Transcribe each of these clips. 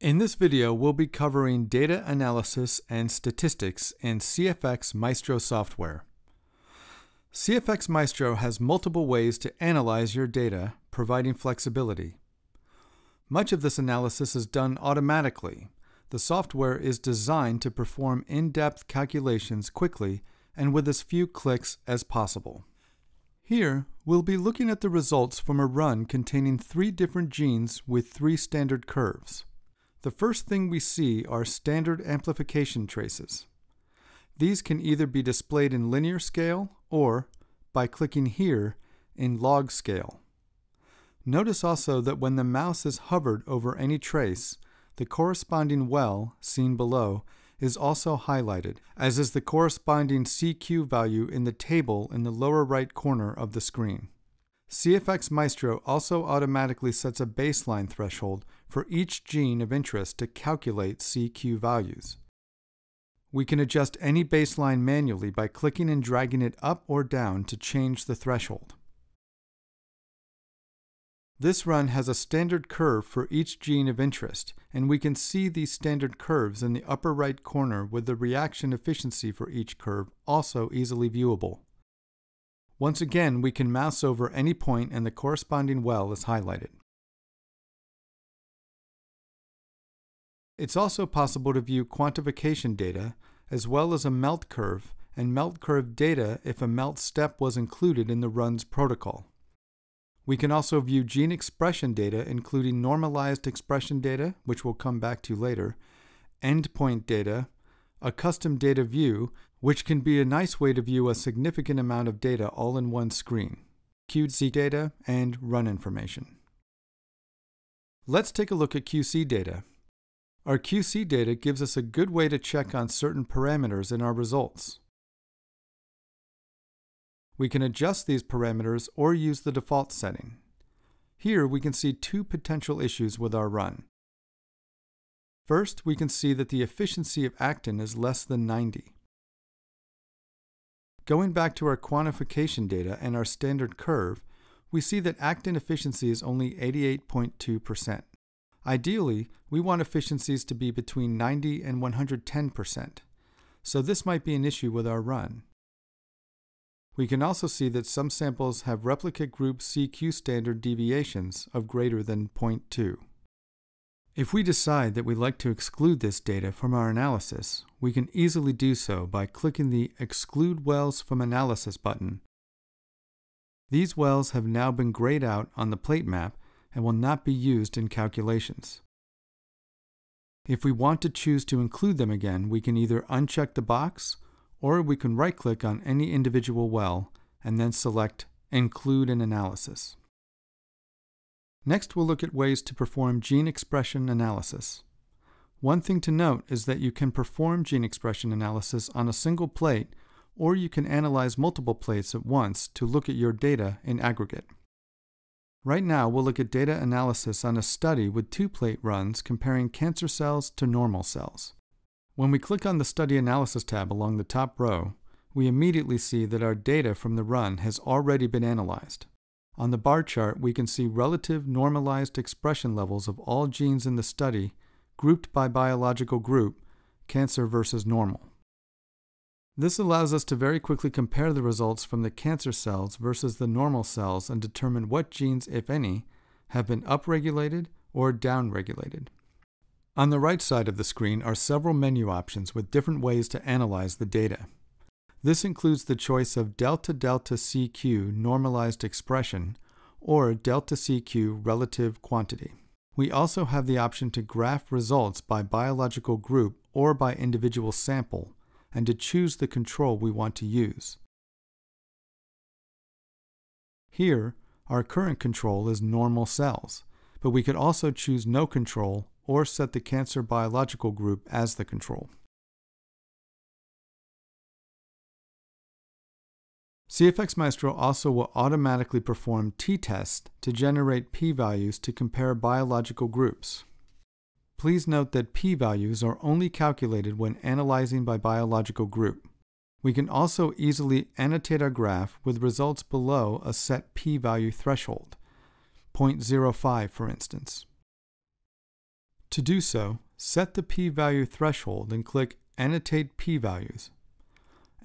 In this video, we'll be covering data analysis and statistics in CFX Maestro software. CFX Maestro has multiple ways to analyze your data, providing flexibility. Much of this analysis is done automatically. The software is designed to perform in-depth calculations quickly and with as few clicks as possible. Here, we'll be looking at the results from a run containing 3 different genes with 3 standard curves. The first thing we see are standard amplification traces. These can either be displayed in linear scale or, by clicking here, in log scale. Notice also that when the mouse is hovered over any trace, the corresponding well, seen below, is also highlighted, as is the corresponding CQ value in the table in the lower right corner of the screen. CFX Maestro also automatically sets a baseline threshold for each gene of interest to calculate CQ values. We can adjust any baseline manually by clicking and dragging it up or down to change the threshold. This run has a standard curve for each gene of interest, and we can see these standard curves in the upper right corner with the reaction efficiency for each curve also easily viewable. Once again, we can mouse over any point and the corresponding well is highlighted. It's also possible to view quantification data, as well as a melt curve and melt curve data if a melt step was included in the run's protocol. We can also view gene expression data, including normalized expression data, which we'll come back to later, endpoint data, a custom data view, which can be a nice way to view a significant amount of data all in one screen, QC data, and run information. Let's take a look at QC data. Our QC data gives us a good way to check on certain parameters in our results. We can adjust these parameters or use the default setting. Here we can see 2 potential issues with our run. First, we can see that the efficiency of actin is less than 90. Going back to our quantification data and our standard curve, we see that actin efficiency is only 88.2%. Ideally, we want efficiencies to be between 90 and 110%, so this might be an issue with our run. We can also see that some samples have replicate group CQ standard deviations of greater than 0.2. If we decide that we'd like to exclude this data from our analysis, we can easily do so by clicking the Exclude Wells from Analysis button. These wells have now been grayed out on the plate map and will not be used in calculations. If we want to choose to include them again, we can either uncheck the box, or we can right-click on any individual well and then select Include in Analysis. Next, we'll look at ways to perform gene expression analysis. One thing to note is that you can perform gene expression analysis on a single plate, or you can analyze multiple plates at once to look at your data in aggregate. Right now, we'll look at data analysis on a study with 2 plate runs comparing cancer cells to normal cells. When we click on the Study Analysis tab along the top row, we immediately see that our data from the run has already been analyzed. On the bar chart, we can see relative normalized expression levels of all genes in the study, grouped by biological group, cancer versus normal. This allows us to very quickly compare the results from the cancer cells versus the normal cells and determine what genes, if any, have been upregulated or downregulated. On the right side of the screen are several menu options with different ways to analyze the data. This includes the choice of delta-delta CQ normalized expression or delta CQ relative quantity. We also have the option to graph results by biological group or by individual sample, and to choose the control we want to use. Here, our current control is normal cells, but we could also choose no control or set the cancer biological group as the control. CFX Maestro also will automatically perform t-tests to generate p-values to compare biological groups. Please note that p-values are only calculated when analyzing by biological group. We can also easily annotate our graph with results below a set p-value threshold, 0.05 for instance. To do so, set the p-value threshold and click Annotate p-values.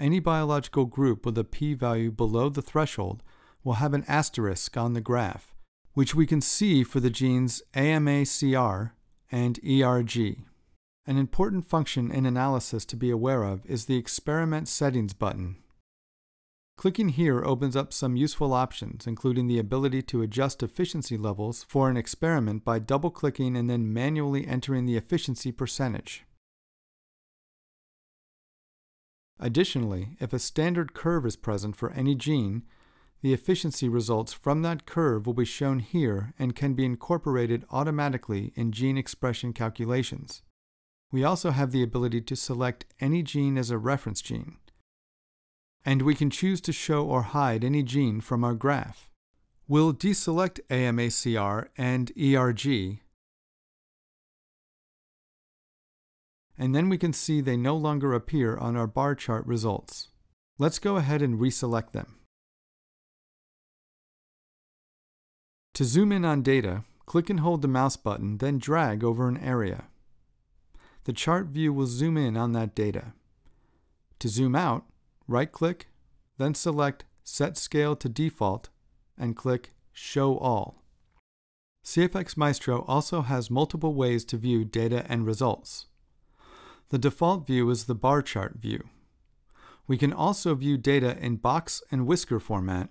Any biological group with a p-value below the threshold will have an asterisk on the graph, which we can see for the genes AMACR and ERG. An important function in analysis to be aware of is the Experiment Settings button. Clicking here opens up some useful options, including the ability to adjust efficiency levels for an experiment by double-clicking and then manually entering the efficiency percentage. Additionally, if a standard curve is present for any gene, the efficiency results from that curve will be shown here and can be incorporated automatically in gene expression calculations. We also have the ability to select any gene as a reference gene. And we can choose to show or hide any gene from our graph. We'll deselect AMACR and ERG, and then we can see they no longer appear on our bar chart results. Let's go ahead and reselect them. To zoom in on data, click and hold the mouse button, then drag over an area. The chart view will zoom in on that data. To zoom out, right-click, then select Set Scale to Default, and click Show All. CFX Maestro also has multiple ways to view data and results. The default view is the bar chart view. We can also view data in box and whisker format,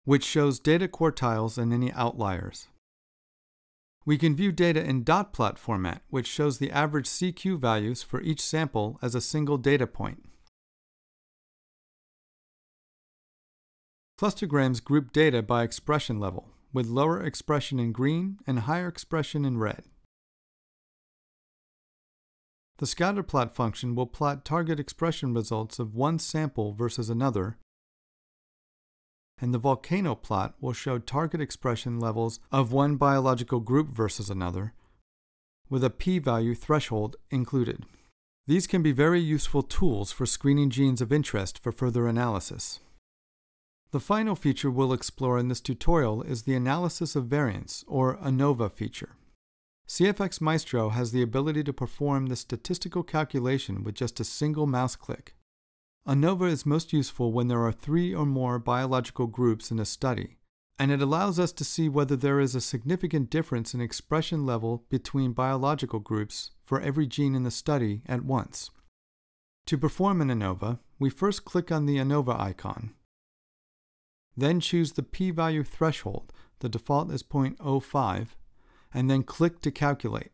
which shows data quartiles and any outliers. We can view data in dot plot format, which shows the average CQ values for each sample as a single data point. Clustergrams group data by expression level, with lower expression in green and higher expression in red. The scatterplot function will plot target expression results of one sample versus another, and the volcano plot will show target expression levels of one biological group versus another, with a p-value threshold included. These can be very useful tools for screening genes of interest for further analysis. The final feature we'll explore in this tutorial is the Analysis of Variance, or ANOVA feature. CFX Maestro has the ability to perform the statistical calculation with just a single mouse click. ANOVA is most useful when there are 3 or more biological groups in a study, and it allows us to see whether there is a significant difference in expression level between biological groups for every gene in the study at once. To perform an ANOVA, we first click on the ANOVA icon. Then choose the p-value threshold, the default is 0.05, and then click to calculate.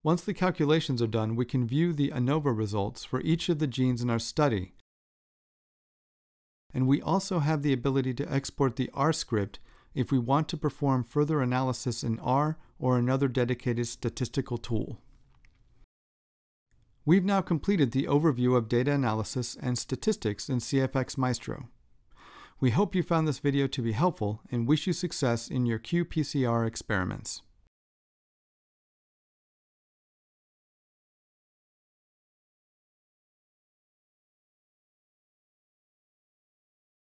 Once the calculations are done, we can view the ANOVA results for each of the genes in our study. And we also have the ability to export the R script if we want to perform further analysis in R or another dedicated statistical tool. We've now completed the overview of data analysis and statistics in CFX Maestro. We hope you found this video to be helpful and wish you success in your qPCR experiments.